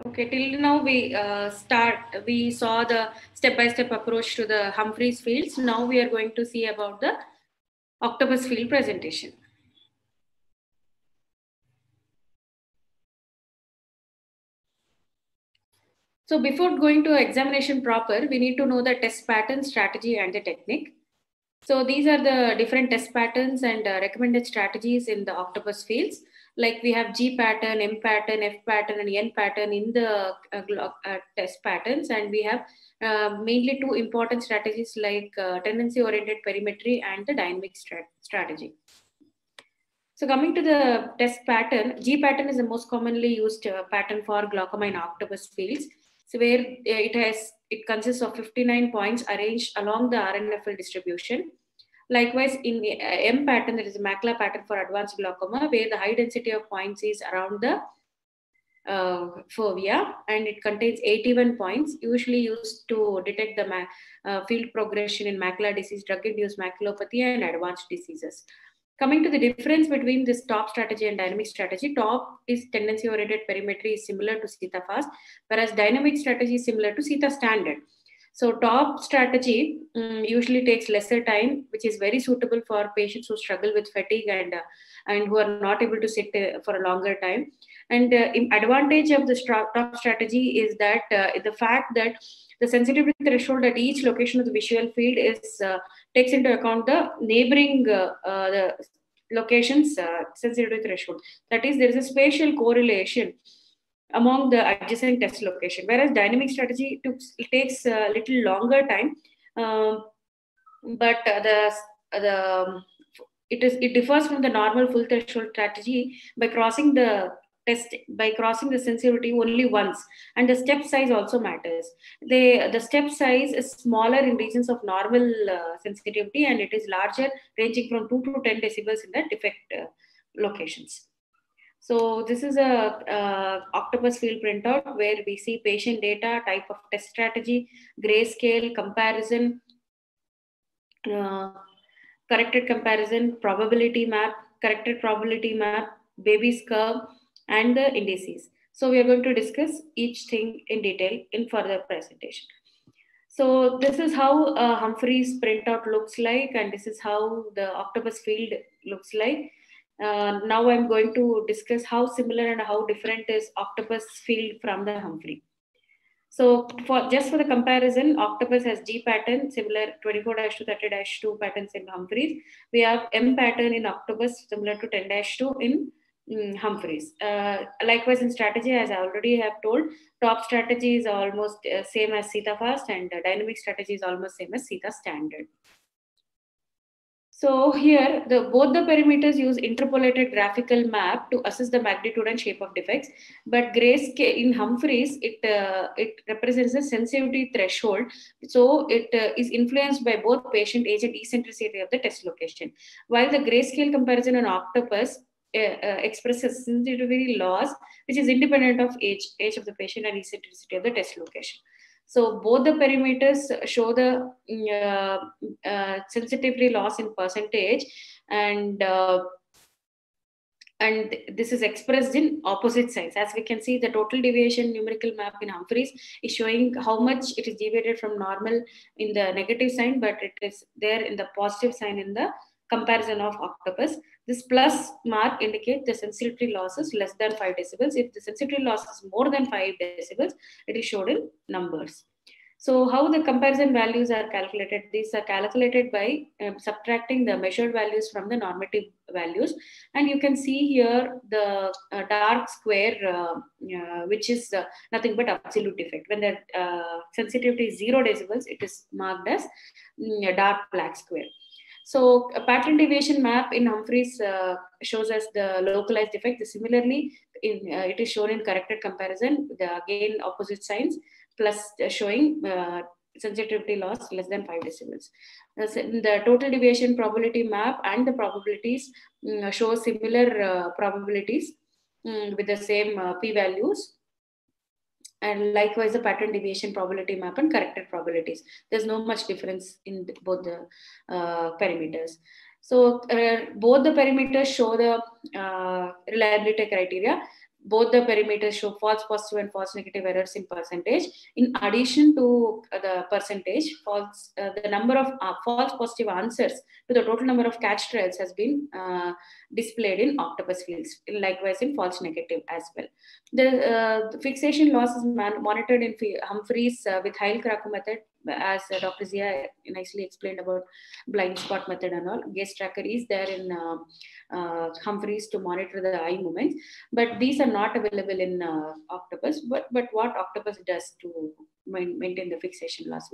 Okay, till now we saw the step-by-step approach to the Humphreys fields. Now we are going to see about the octopus field presentation. So before going to examination proper, we need to know the test pattern, strategy, and the technique. So these are the different test patterns and recommended strategies in the octopus fields. Like we have G pattern, M pattern, F pattern, and N pattern in the test patterns. And we have mainly two important strategies like tendency-oriented perimetry and the dynamic strategy. So coming to the test pattern, G pattern is the most commonly used pattern for glaucoma in octopus fields. So where it consists of 59 points arranged along the RNFL distribution. Likewise, in the M pattern, there is a macula pattern for advanced glaucoma, where the high density of points is around the fovea, and it contains 81 points, usually used to detect the field progression in macular disease, drug-induced maculopathy, and advanced diseases. Coming to the difference between this top strategy and dynamic strategy, top is tendency-oriented perimetry is similar to CETA fast, whereas dynamic strategy is similar to CETA standard. So top strategy usually takes lesser time, which is very suitable for patients who struggle with fatigue and who are not able to sit for a longer time. And advantage of the top strategy is that the fact that the sensitivity threshold at each location of the visual field is takes into account the neighboring the locations sensitivity threshold. That is, there is a spatial correlation among the adjacent test location, whereas dynamic strategy takes a little longer time, but it differs from the normal full threshold strategy by crossing the sensitivity only once, and the step size also matters. The step size is smaller in regions of normal sensitivity, and it is larger, ranging from 2 to 10 decibels in the defect locations. So this is a octopus field printout where we see patient data, type of test strategy, grayscale comparison, corrected comparison, probability map, corrected probability map, Baby's curve, and the indices. So we are going to discuss each thing in detail in further presentation. So this is how Humphreys printout looks like, and this is how the octopus field looks like. Now I'm going to discuss how similar and how different is octopus field from the Humphrey. So for the comparison, octopus has G pattern, similar 24-to 30-2 patterns in Humphreys. We have M pattern in octopus, similar to 10-2 in Humphreys. Likewise, in strategy, as I already have told, top strategy is almost same as CETA fast, and dynamic strategy is almost same as CETA standard. So here, both the perimeters use interpolated graphical map to assess the magnitude and shape of defects. But grayscale in Humphreys, it represents the sensitivity threshold. So it is influenced by both patient age and eccentricity of the test location. While the grayscale comparison on octopus expresses sensitivity loss, which is independent of age of the patient and eccentricity of the test location. So both the perimeters show the sensitivity loss in percentage, and this is expressed in opposite signs. As we can see, the total deviation numerical map in Humphreys is showing how much it is deviated from normal in the negative sign, but it is there in the positive sign in the comparison of octopus. This plus mark indicates the sensitivity loss is less than 5 decibels. If the sensitivity loss is more than 5 decibels, it is shown in numbers. So how the comparison values are calculated? These are calculated by subtracting the measured values from the normative values. And you can see here the dark square, which is nothing but absolute defect. When the sensitivity is 0 decibels, it is marked as a dark black square. So a pattern deviation map in Humphreys shows us the localized defect. Similarly, it is shown in corrected comparison, again opposite signs, plus showing sensitivity loss less than 5 decibels. The total deviation probability map and the probabilities show similar probabilities with the same p-values. And likewise, the pattern deviation probability map and corrected probabilities. There's no much difference in both the perimeters. So both the perimeters show the reliability criteria. both the perimeters show false positive and false negative errors in percentage. In addition to the percentage, the number of false positive answers to the total number of catch trials has been displayed in octopus fields, likewise in false negative as well. The fixation loss is monitored in Humphreys with Heil-Krakow method, as Dr. Zia nicely explained about blind spot method and all. Gaze tracker is there in Humphreys to monitor the eye movements, but these are not available in octopus. But what octopus does to maintain the fixation loss,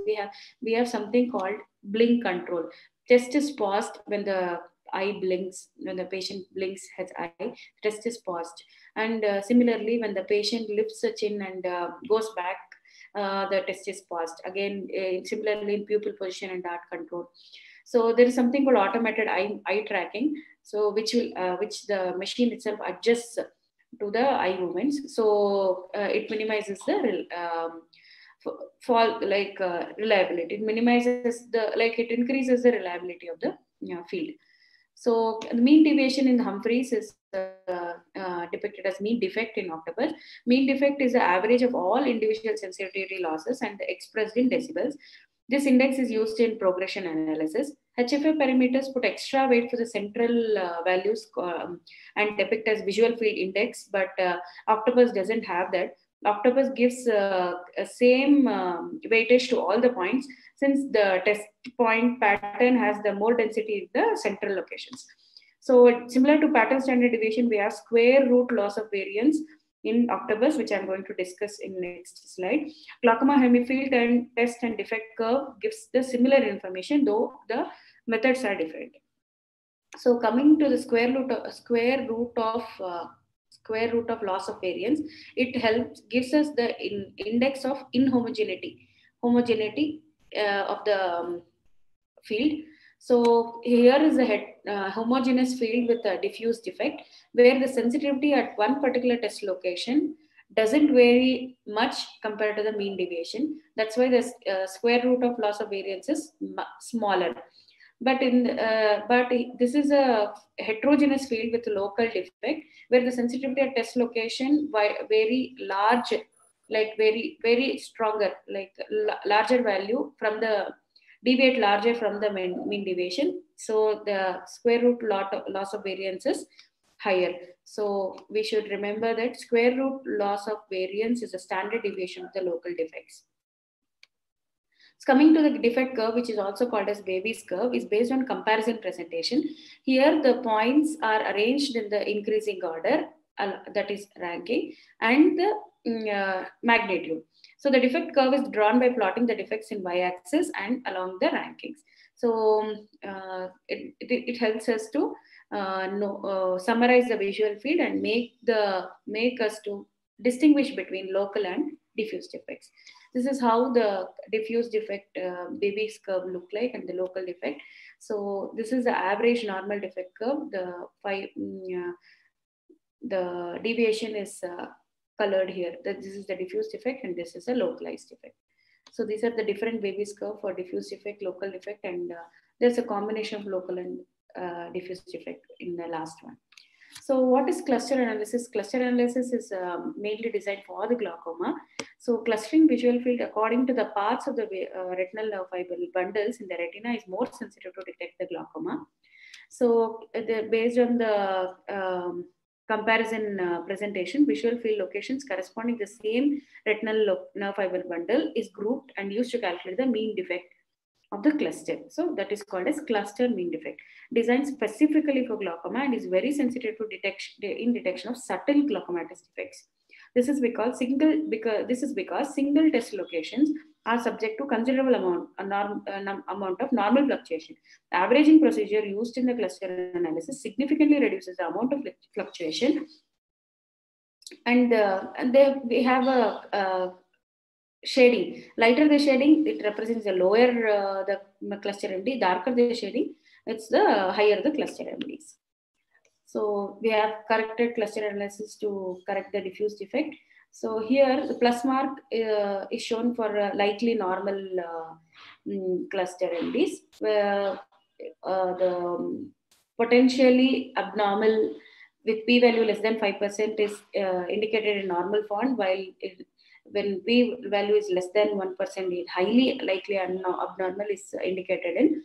we have something called blink control. Test is paused when the eye blinks, when the patient blinks his eye, test is paused. And similarly, when the patient lifts the chin and goes back, the test is paused. Again, similarly in pupil position and dart control. So there is something called automated eye tracking, so which the machine itself adjusts to the eye movements. So it minimizes the reliability. It minimizes it increases the reliability of the field. So the mean deviation in Humphreys is depicted as mean defect in octopus. Mean defect is the average of all individual sensitivity losses and expressed in decibels. This index is used in progression analysis. HFA parameters put extra weight for the central values and depict as visual field index, but octopus doesn't have that. Octopus gives same weightage to all the points, since the test point pattern has the more density in the central locations. So similar to pattern standard deviation, we have square root loss of variance in octopus, which I'm going to discuss in next slide. Glaucoma hemifield and test and defect curve gives the similar information, though the methods are different. So coming to the square root of loss of variance, it gives us the index of homogeneity of the field. So here is a homogeneous field with a diffuse defect, where the sensitivity at one particular test location doesn't vary much compared to the mean deviation. That's why the square root of loss of variance is smaller. But this is a heterogeneous field with a local defect, where the sensitivity at test location very large, like very stronger, like larger value from the deviate larger from the mean deviation. So the square root loss of variance is higher. So we should remember that square root loss of variance is a standard deviation of the local defects. So coming to the defect curve, which is also called as Baby's curve, is based on comparison presentation. Here the points are arranged in the increasing order, that is ranking, and the magnitude. So the defect curve is drawn by plotting the defects in y-axis and along the rankings. So it helps us to summarize the visual field and make us to distinguish between local and diffuse defects. This is how the diffuse defect Baby's curve look like, and the local defect. So this is the average normal defect curve. The deviation is colored here. This is the diffuse defect, and this is a localized defect. So these are the different Baby's curve for diffuse defect, local defect, and there's a combination of local and diffuse defect in the last one. So what is cluster analysis? Cluster analysis is mainly designed for the glaucoma. So clustering visual field according to the parts of the retinal nerve fiber bundles in the retina is more sensitive to detect the glaucoma. So based on the comparison presentation, visual field locations corresponding to the same retinal nerve fiber bundle is grouped and used to calculate the mean defect of the cluster. So that is called as cluster mean defect. Designed specifically for glaucoma and is very sensitive to detection of subtle glaucomatous defects. This is because single test locations are subject to considerable amount of normal fluctuation. The averaging procedure used in the cluster analysis significantly reduces the amount of fluctuation, and we have a shading. Lighter the shading, it represents the lower the cluster MD. Darker the shading, it's the higher the cluster MDs. So we have corrected cluster analysis to correct the diffuse defect. So here the plus mark is shown for likely normal cluster MDs, where the potentially abnormal with p-value less than 5% is indicated in normal font, while when p-value is less than 1%, highly likely abnormal is indicated in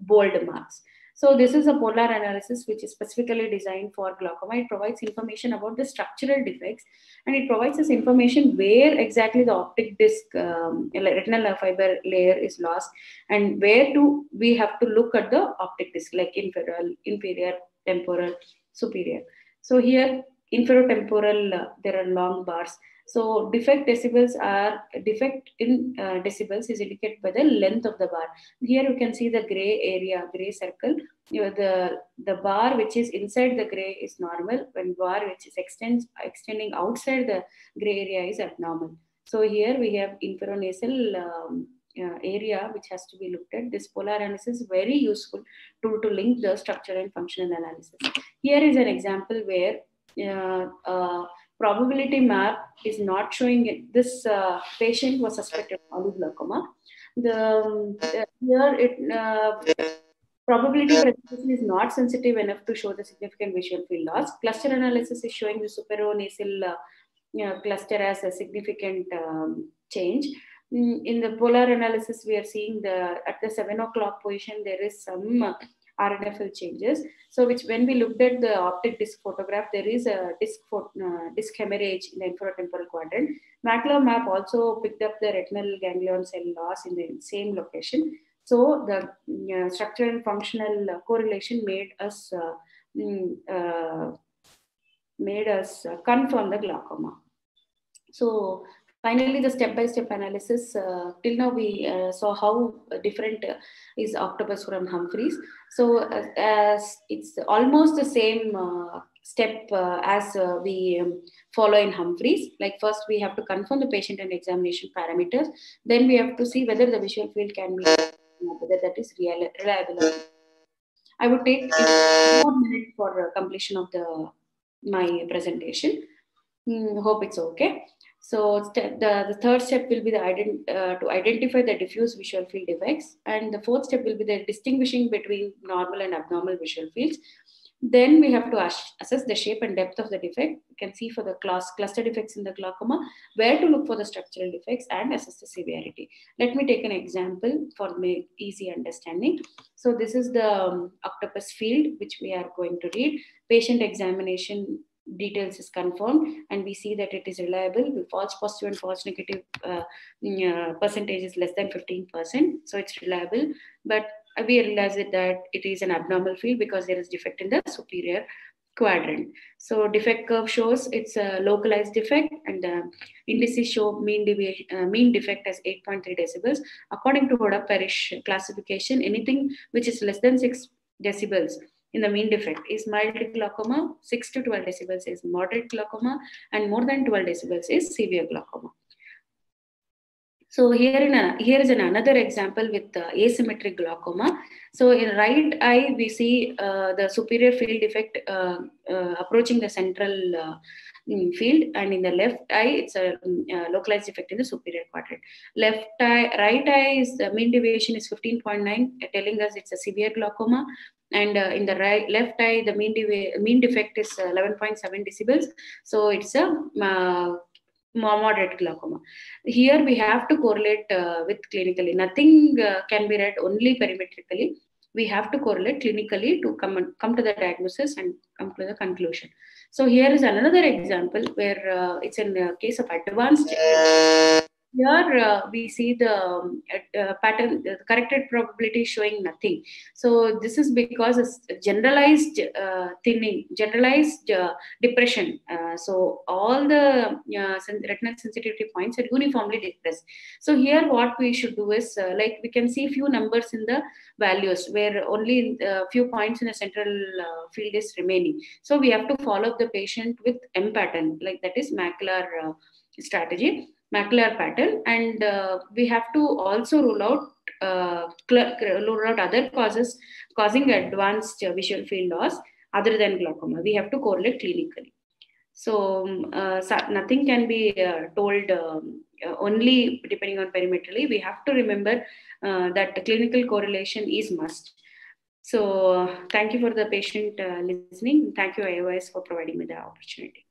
bold marks. So this is a polar analysis which is specifically designed for glaucoma. It provides information about the structural defects, and it provides us information where exactly the optic disc retinal fiber layer is lost, and where do we have to look at the optic disc, like inferior, temporal, superior. So here inferotemporal, there are long bars. So defect decibels are defect in decibels is indicated by the length of the bar. Here you can see the gray area, gray circle. The bar which is inside the gray is normal, when bar which is extending outside the gray area is abnormal. So here we have inferonasal area which has to be looked at. This polar analysis is very useful to link the structural and functional analysis. Here is an example where probability map is not showing it. This patient was suspected of glaucoma. Probability presentation is not sensitive enough to show the significant visual field loss. Cluster analysis is showing the supernasal cluster as a significant change. In the polar analysis, we are seeing at the 7 o'clock position, there is some RNFL changes. So which when we looked at the optic disc photograph, there is a disc hemorrhage in the infratemporal quadrant. Macular map also picked up the retinal ganglion cell loss in the same location. So the structural and functional correlation made us confirm the glaucoma. So finally, the step-by-step analysis, till now we saw how different is Octopus from Humphreys. So as it's almost the same step as we follow in Humphreys. Like first we have to confirm the patient and examination parameters. Then we have to see whether the visual field can be, whether that is reliable. I would take 1 minute for completion of my presentation. Hope it's okay. So the third step will be to identify the diffuse visual field defects, and the fourth step will be the distinguishing between normal and abnormal visual fields. Then we have to assess the shape and depth of the defect. You can see for the cluster defects in the glaucoma, where to look for the structural defects and assess the severity. Let me take an example for easy understanding. So this is the Octopus field, which we are going to read. Patient examination details is confirmed, and we see that it is reliable. The false positive and false negative percentage is less than 15%, so it's reliable. But we realize that it is an abnormal field because there is defect in the superior quadrant. So defect curve shows it's a localized defect, and the indices show mean defect as 8.3 decibels. According to Hoda-Parrish classification, anything which is less than 6 decibels in the mean defect is mild glaucoma, 6 to 12 decibels is moderate glaucoma, and more than 12 decibels is severe glaucoma. So here is another example with asymmetric glaucoma. So in right eye, we see the superior field defect approaching the central field, and in the left eye, it's a localized defect in the superior quadrant. Right eye is the mean deviation is 15.9, telling us it's a severe glaucoma. And in the left eye, the mean defect is 11.7 decibels. So it's a moderate glaucoma. Here we have to correlate with clinically. Nothing can be read only perimetrically. We have to correlate clinically to come to the diagnosis and come to the conclusion. So here is another example where it's in a case of advanced. Here we see the pattern, the corrected probability showing nothing. So this is because it's generalized thinning, generalized depression. So all the retinal sensitivity points are uniformly depressed. So here what we should do is, like we can see few numbers in the values where only a few points in the central field is remaining. So we have to follow up the patient with M pattern, like that is macular strategy. Macular pattern, and we have to also rule out other causes causing advanced visual field loss other than glaucoma. We have to correlate clinically. So nothing can be told only depending on perimetrally. We have to remember that the clinical correlation is must. So thank you for the patient listening. Thank you, iOS, for providing me the opportunity.